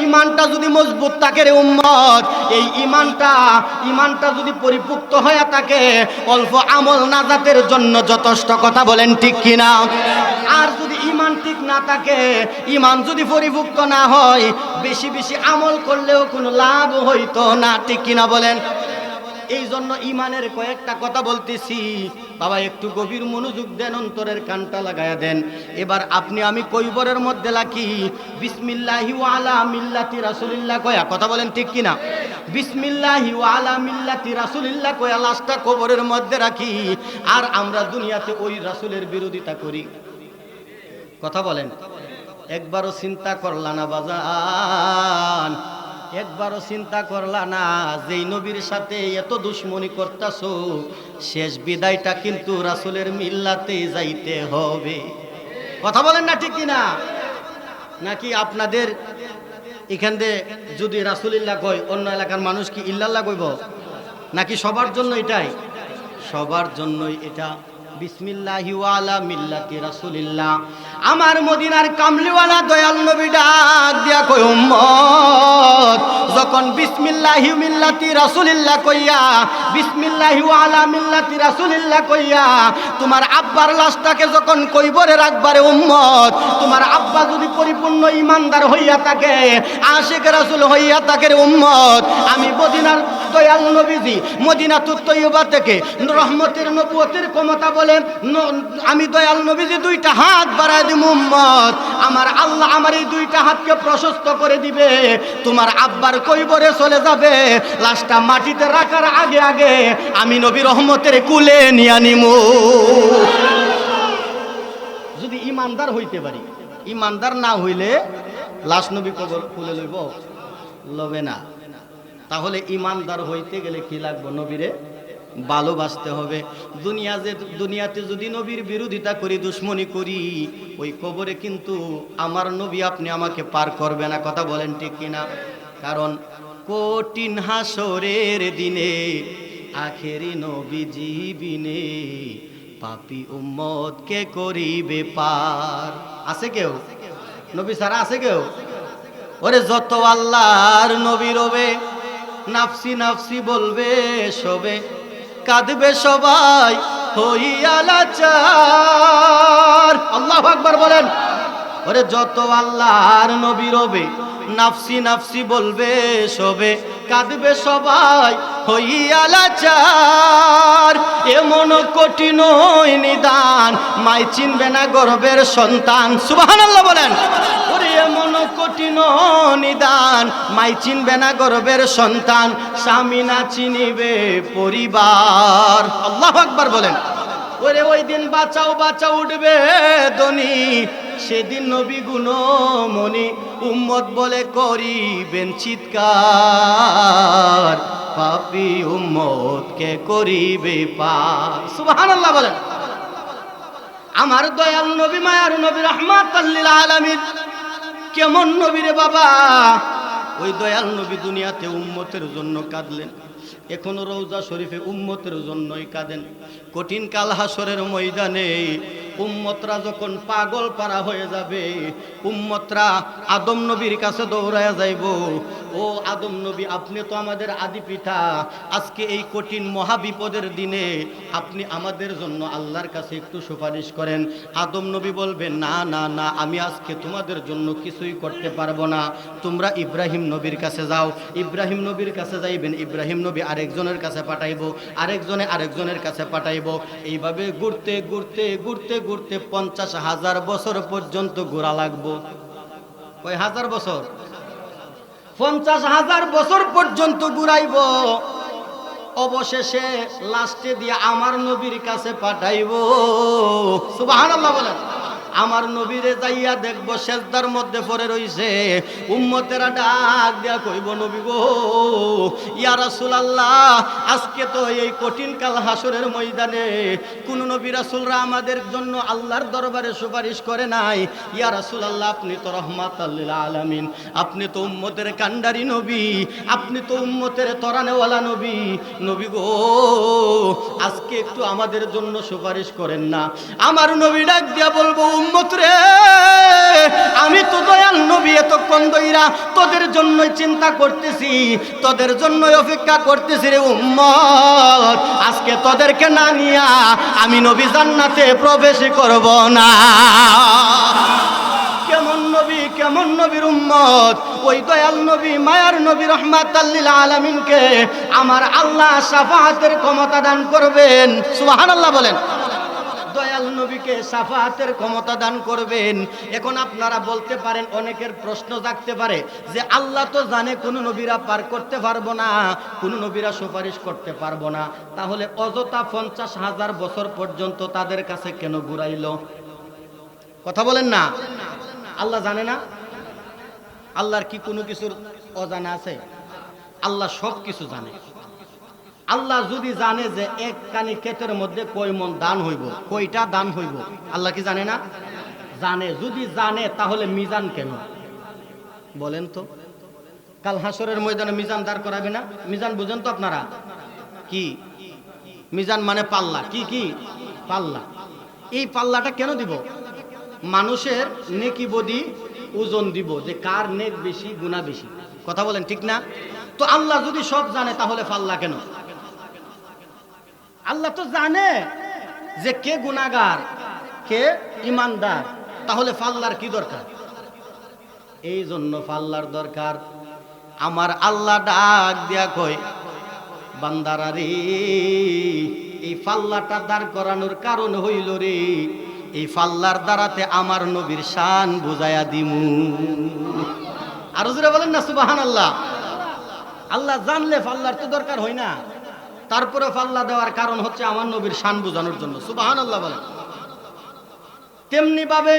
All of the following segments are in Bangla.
ইমানটা যদি মজবুত থাকে রে উম্মত, এই ইমানটা যদি পরিপুক্ত হয়ে থাকে, অল্প আমল নাজাতের জন্য যথেষ্ট। কথা বলেন ঠিক কিনা? আর যদি ইমান ঠিক না থাকে, ইমান যদি পরিপুক্ত না হয়, বেশি বেশি আমল করলেও কোনো লাভ হইতো না। ঠিক কিনা বলেন? এই জন্য ইমানের কয়েকটা কথা বলতেছি বাবা, একটু গভীর মনোযোগ দেন, অন্তরের কানটা লাগায়া দেন। এবার আপনি আমি কইবরের মধ্যে লাকি বিসমিল্লাহি ওয়া আলা মিল্লাতি রাসূলিল্লাহ কয়া। কথা বলেন ঠিক কিনা? বিসমিল্লাহি ওয়া আলা মিল্লাতি রাসূলিল্লাহ কয়া লাশটা কবরের মধ্যে রাখি, আর আমরা দুনিয়াতে ওই রাসূলের বিরোধিতা করি। কথা বলেন? একবারও চিন্তা করলা না বাজান? একবারও চিন্তা করলা না যেই নবীর সাথে এত দুশ্মনী করতাছো, শেষ বিদায়টা কিন্তু রাসূলের মিল্লাতে যাইতে হবে। কথা বলেন না ঠিক কিনা? নাকি আপনাদের এখানে যদি রাসূলুল্লাহ কয়, অন্য এলাকার মানুষ কি ইল্লাল্লাহ কইব? নাকি সবার জন্য এটাই? সবার জন্যই এটা। বিসমিল্লাহি ওয়া আলা মিল্লাতি রাসূলিল্লাহ। আমার মদিনার কামলিওয়ালা দয়াল নবী ডাক দিয়া কই, উম্মত যখন বিসমিল্লাহি মিল্লাতি রাসূলিল্লাহ কইয়া, বিসমিল্লাহি ওয়া আলা মিল্লাতি রাসূলিল্লাহ কইয়া তোমার আব্বার লাশটাকে যখন কইবরে রাখবারে উম্মত, তোমার আব্বা যদি পরিপূর্ণ ইমানদার হইয়া থাকে, আশিক রাসূল হইয়া থাকে উম্মত, আমি মদিনার দয়াল নবীজি মদিনাতুত তয়্যিবা থেকে রহমতের নবুয়তের ক্ষমতা বলে আমি দয়াল নবীজি দুইটা হাত বাড়ায় দিব উম্মত, আমার আল্লাহ আমার এই দুইটা হাতকে প্রশস্ত করে দিবে, তোমার আব্বার কইবরে চলে যাবে, লাশটা মাটিতে রাখার আগে আগে আমি নবী রহমতের কুলে নিয়ে নিমু। যদি ইমানদার হইতে পারি, ইমানদার না হইলে লাশ নবী কবর কুলে লইব? লবে না। তাহলে ইমানদার হইতে গেলে কি লাগবে? নবীরে ভালোবাসতে হবে। দুনিয়াতে যদি নবীর বিরোধিতা করি, দুশ্মনী করি, ওই কবরে কিন্তু আমার নবী আপনি আমাকে পার করবে না। কথা বলেন ঠিক কিনা? কারণ কঠিন হাসরের দিনে আখেরি নবীজি বিনে পাপী উম্মত কে করিবে পার? আছে কেউ? নবী ছাড়া আছে কেউ? ওরে যত আল্লাহর নবী রবে, নাফসি নাফসি বলবে সবে, কাঁদবে সবাই হইয়া লাচার। আল্লাহু আকবার বলেন। ওরে যত আল্লাহর নবী রবে, নাফসি নাফসি বলবে সবে, কাঁদবে সবাই হইয়া লাচার। এমন কঠিন নিদান মাই চিনবে না গর্ভের সন্তান। সুবহানাল্লাহ বলেন। ওরে এমন কঠিন নিদান মাই চিনবে না গর্ভের সন্তান, স্বামী না চিনিবে পরিবার। আল্লাহু আকবার বলেন। ওরে ওই দিন বাঁচাও বাঁচাও উঠবে দনি, সেদিন নবী গুণমণি উম্মত বলে করিবেন চিৎকার, পাপী উম্মত কে করিবে পার। সুবহানাল্লাহ বলেন। আমার দয়াল নবী, মায়ার নবী, রাহমাতাল লিল আলামিন, কেমন নবী রে বাবা! ওই দয়াল নবী দুনিয়াতে উম্মতের জন্য কাঁদলেন, এখনো রওজা শরীফে উম্মতের জন্যই কাঁদেন। কঠিন কাল হাসরের ময়দানে উম্মতরা যখন পাগল পারা হয়ে যাবে, উম্মতরা আদম নবীর কাছে দৌড়ায়া যাইব, ও আদম নবী আপনি তো আমাদের আদি পিতা, আজকে এই কঠিন মহাবিপদের দিনে আপনি আমাদের জন্য আল্লাহর কাছে একটু সুপারিশ করেন। আদম নবী বলবেন, না না না, আমি আজকে তোমাদের জন্য কিছুই করতে পারবো না, তোমরা ইব্রাহিম নবীর কাছে যাও। ইব্রাহিম নবীর কাছে যাইবেন, ইব্রাহিম নবী আরেকজনের কাছে পাঠাইবো, আরেকজনে আরেকজনের কাছে পাঠাইবো। এইভাবে ঘুরতে ঘুরতে ঘুরতে ঘুরতে 50,000 বছর পর্যন্ত ঘোরা লাগবো। কয় হাজার বছর? 50,000 বছর পর্যন্ত ঘুরাইব। অবশেষে লাস্টে দিয়ে আমার নবীর কাছে পাঠাইবো। সুবহানাল্লাহ বলেন। আমার নবীরে যাইয়া দেখবো সেজদার মধ্যে পড়ে রইছে, উম্মতেরা ডাক দিয়া কইব, নবী গো, ইয়া রাসূলুল্লাহ, আজকে তো এই কঠিন কাল হাসরের ময়দানে কোন নবী রাসূলরা আমাদের জন্য আল্লাহর দরবারে সুপারিশ করে নাই। ইয়া রাসূলুল্লাহ, আপনি তো রাহমাতাল লিল আলামিন, আপনি তো উম্মতের কান্ডারি নবী, আপনি তো উম্মতের তরানেওয়ালা নবী, নবী গো, আজকে একটু আমাদের জন্য সুপারিশ করেন না। আমার নবী ডাক দিয়া বলবো, উম্মত রে, আমি তো দয়াল নবী এতক্ষণ জবান দইরা তোদের জন্যই চিন্তা করতেছি, তোদের জন্যই অপেক্ষা করতেছি রে উম্মত। আজকে তোদেরকে না নিয়া আমি নবী জান্নাতে প্রবেশ করব না। কেমন নবী, কেমন নবীর উম্মত, ওই দয়াল নবী, মায়ার নবী, রহমাতাল লিল আলামিনকে আমার আল্লাহ শাফাআতের ক্ষমতা দান করবেন। সুবহানাল্লাহ বলেন। দয়াল নবীকে শাফাআতের ক্ষমতা দান করবেন। এখন আপনারা বলতে পারেন, অনেকের প্রশ্ন জাগতে পারে যে আল্লাহ তো জানে কোন নবীরা পার করতে পারবো না, কোন নবীরা সুপারিশ করতে পারবো না, তাহলে অযথা 50,000 বছর পর্যন্ত তাদের কাছে কেন ঘুরাইলো? কথা বলেন না। আল্লাহ জানে না? আল্লাহর কি কোনো কিছুর অজানা আছে? আল্লাহ সব কিছু জানে। আল্লাহ যদি জানে যে এক কানি ক্ষেতের মধ্যে কয় মন দান হইব, কয়টা দান হইব, আল্লাহ কি জানে না? জানে। যদি জানে তাহলে মিজান কেন বলেন তো? কাল হাসরের ময়দানে মিজান দাঁড় করাবে না? মিজান বুঝেন তো আপনারা? কি মিজান মানে পাল্লা। কি কি পাল্লা? এই পাল্লাটা কেন দিব? মানুষের নেকি বদি ওজন দিব, যে কার নেক বেশি গুনাহ বেশি। কথা বলেন ঠিক না? তো আল্লাহ যদি সব জানে তাহলে পাল্লা কেন? আল্লাহ তো জানে যে কে গুনাহগার কে ঈমানদার, তাহলে পাল্লার কি দরকার? এই জন্য পাল্লার দরকার। আমার আল্লাহ ডাক দিয়া কয়, বান্দারা রে, এই পাল্লাটা দাঁড় করানোর কারণ হইল রে, এই পাল্লার দ্বারাতে আমার নবীর শান বুঝায়া দিমু। আরো জোরে বলেন না সুবহানাল্লাহ। আল্লাহ জানলে পাল্লার তো দরকার হয় না, তারপরে পাল্লা দেওয়ার কারণ হচ্ছে আমার নবীর শান বোঝানোর জন্য। সুবহানাল্লাহ বলেন। তেমনি ভাবে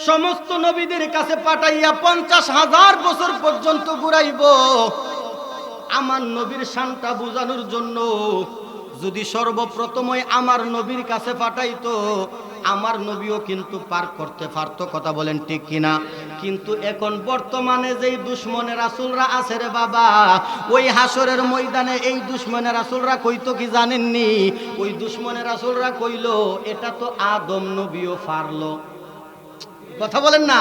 সমস্ত নবীদের কাছে পাঠাইয়া 50,000 বছর পর্যন্ত ঘুরাইব আমার নবীর শানটা বোঝানোর জন্য। যদি সর্বপ্রথমই আমার নবীর কাছে পাঠাইতো, আমার নবীও কিন্তু পার করতে পারতো। কথা বলেন ঠিক কিনা? কিন্তু এখন বর্তমানে যেই দুশ্মনে রাসূলরা আছে রে বাবা, ওই হাসরের ময়দানে এই দুশ্মনে রাসূলরা কইতো কি জানেননি? ওই দুশ্মনে রাসূলরা কইলো, এটা তো আদম নবীও পারলো। কথা বলেন না।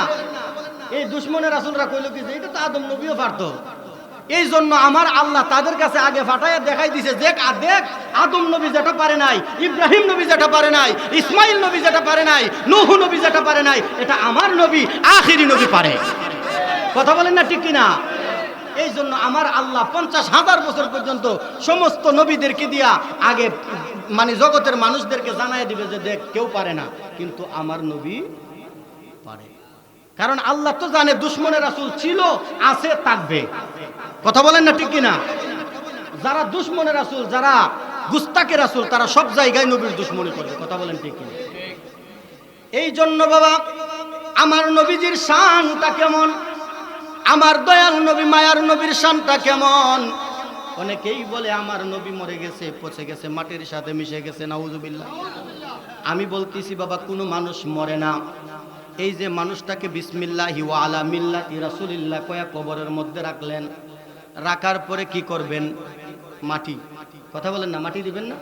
এই দুশ্মনে রাসূলরা কইলো কি যে এটা তো আদম নবীও পারতো। এই জন্য আমার আল্লাহ তাদের কাছে আগে ফাটাইয়া দেখাই দিছে, দেখ আদম নবী যেটা পারে নাই, ইব্রাহিম নবী যেটা পারে নাই, ইসমাইল নবী যেটা পারে নাই, নূহ নবী যেটা পারে নাই, এটা আমার নবী আখিরি নবী পারে। কথা বলেন না ঠিক কিনা? এই জন্য আমার আল্লাহ 50,000 বছর পর্যন্ত সমস্ত নবীদেরকে দিয়া আগে মানে জগতের মানুষদেরকে জানাই দিবে যে দেখ কেউ পারে না, কিন্তু আমার নবী পারে। কারণ আল্লাহ তো জানে দুশ্মনের রাসূল ছিল, আছে, থাকবে। কথা বলেন না ঠিক কিনা? যারা দুশ্মনের রাসূল, যারা গুস্তাখের রাসূল, তারা সব জায়গায় নবীর দুশ্মনী করবে। কথা বলেন ঠিক কিনা? এই জন্য বাবা, আমার নবীজির শানটা কেমন, আমার দয়াল নবী মায়ার নবীর শানটা কেমন। অনেকেই বলে আমার নবী মরে গেছে, পচে গেছে, মাটির সাথে মিশে গেছে। নাউজুবিল্লাহ। আমি বলতেছি বাবা, কোনো মানুষ মরে না। এই যে মানুষটাকে বিসমিল্লাহি ওয়া আলা মিল্লাতি রাসূলিল্লাহ কয়া কবরের মধ্যে রাখলেন, রাখার পরে কি করবেন? মাটি। কথা বলেন না, মাটি দিবেন না?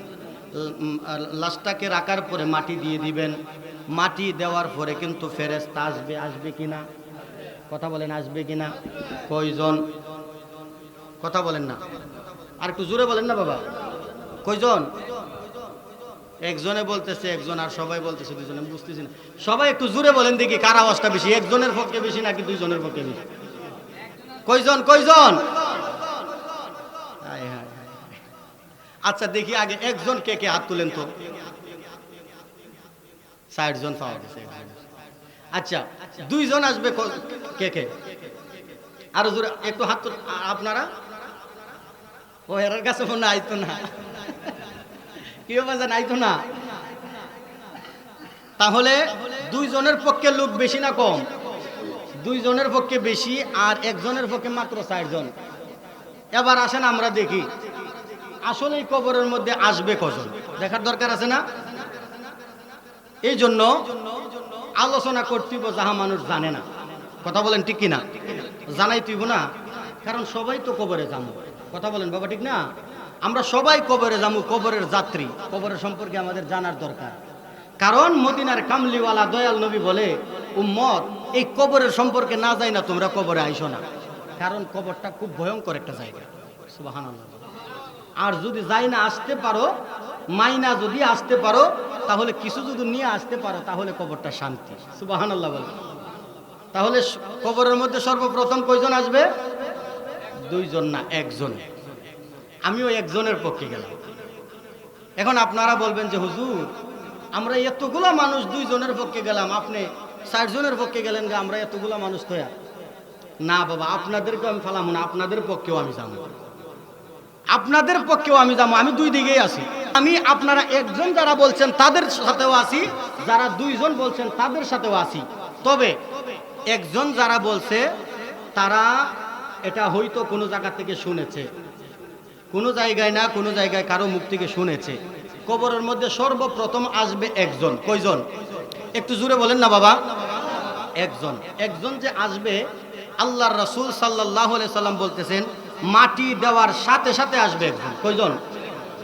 লাশটাকে রাখার পরে মাটি দিয়ে দিবেন। মাটি দেওয়ার পরে কিন্তু ফেরেশতা আসবে। আসবে কিনা? কথা বলেন, আসবে কিনা? কয়জন? কথা বলেন না, আর একটু জোরে বলেন না বাবা। কয়জন? একজনে বলতেছে একজন, আর সবাই বলতেছে দুইজন। আমি বুঝতেছি না, সবাই একটু জোরে বলেন দেখি কার আওয়াজটা বেশি, একজনের পক্ষে বেশি নাকি দুইজনের পক্ষে বেশি? কয়জন? কয়জন? আচ্ছা দেখি আগে একজন কে কে হাত তুলেন তো। 60 জন পাওয়া গেছে। আচ্ছা দুইজন আসবে কে কে? আরো জোরে একটু হাত তুল আপনারা। ও এর কাছে ফোন আইতো না, কি বাজান আইতো না। তাহলে দুইজনের পক্ষে লোক বেশি না কম? দুইজনের পক্ষে বেশি, আর একজনের পক্ষে মাত্র 60 জন। এবার আসেন আমরা দেখি আসলে এই কবরের মধ্যে আসবে কজন, দেখার দরকার আছে না? এই জন্য আলোচনা করতেইব যাহা মানুষ জানে না। কথা বলেন ঠিক কিনা? জানাই তুইব না, কারণ সবাই তো কবরে যাবো। কথা বলেন বাবা ঠিক না? আমরা সবাই কবরে যাবো, কবরের যাত্রী। কবরের সম্পর্কে আমাদের জানার দরকার। কারণ মদিনার কামলিওয়ালা দয়াল নবী বলে, উম্মত এই কবরের সম্পর্কে না যাই না তোমরা কবরে আইসো না, কারণ কবরটা খুব ভয়ঙ্কর একটা জায়গা। সুবহানাল্লাহ। আর যদি যাই না আসতে পারো, মাইনা যদি আসতে পারো, তাহলে কিছু যদি নিয়ে আসতে পারো, তাহলে কবরটা শান্তি। সুবহানাল্লাহ বলে। তাহলে কবরের মধ্যে সর্বপ্রথম কয়জন আসবে? দুইজন না, একজন। আমিও একজনের পক্ষে গেলাম। এখন আপনারা বলবেন যে হুজুর, আমরা এতগুলা মানুষ দুইজনের পক্ষে গেলাম, আপনি 60 জনের পক্ষে গেলেন, আমরা এতগুলা মানুষ তো না বাবা, আপনাদেরকেও আমি ফালাম না, আপনাদের পক্ষেও আমি যাবো, আপনাদের পক্ষেও আমি যাবো। আমি দুই দিকেই আছি। আমি আপনারা একজন যারা বলছেন তাদের সাথেও আছি, যারা দুইজন বলছেন তাদের সাথেও আছি। তবে একজন যারা বলছে তারা এটা হয়তো কোনো জায়গা থেকে শুনেছে, কোনো জায়গায় না কোনো জায়গায় কারো মুখ থেকে শুনেছে। কবরের মধ্যে সর্বপ্রথম আসবে একজন। কয়জন? একটু জোরে বলেন না বাবা। একজন। একজন যে আসবে, আল্লাহর রাসূল সাল্লাল্লাহু আলাইহি সাল্লাম বলতেছেন মাটি দেওয়ার সাথে সাথে আসবে একজন। কয়জন?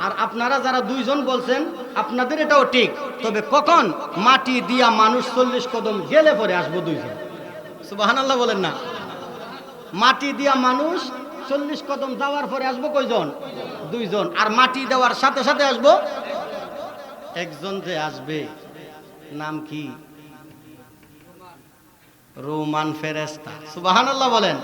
আর আপনারা যারা দুইজন বলছেন আপনাদের এটাও ঠিক, তবে কখন? মাটি দিয়া মানুষ 40 কদম গেলে পরে আসবো দুইজন। সুবহানাল্লাহ বলেন না। মাটি দিয়া মানুষ 40 কদম যাওয়ার পরে আসবো কয়জন? দুইজন। আর মাটি দেওয়ার সাথে সাথে আসবো একজন। যে আসবে নাম কি? রোমান ফেরেশতা। সুবহানাল্লাহ বলেন।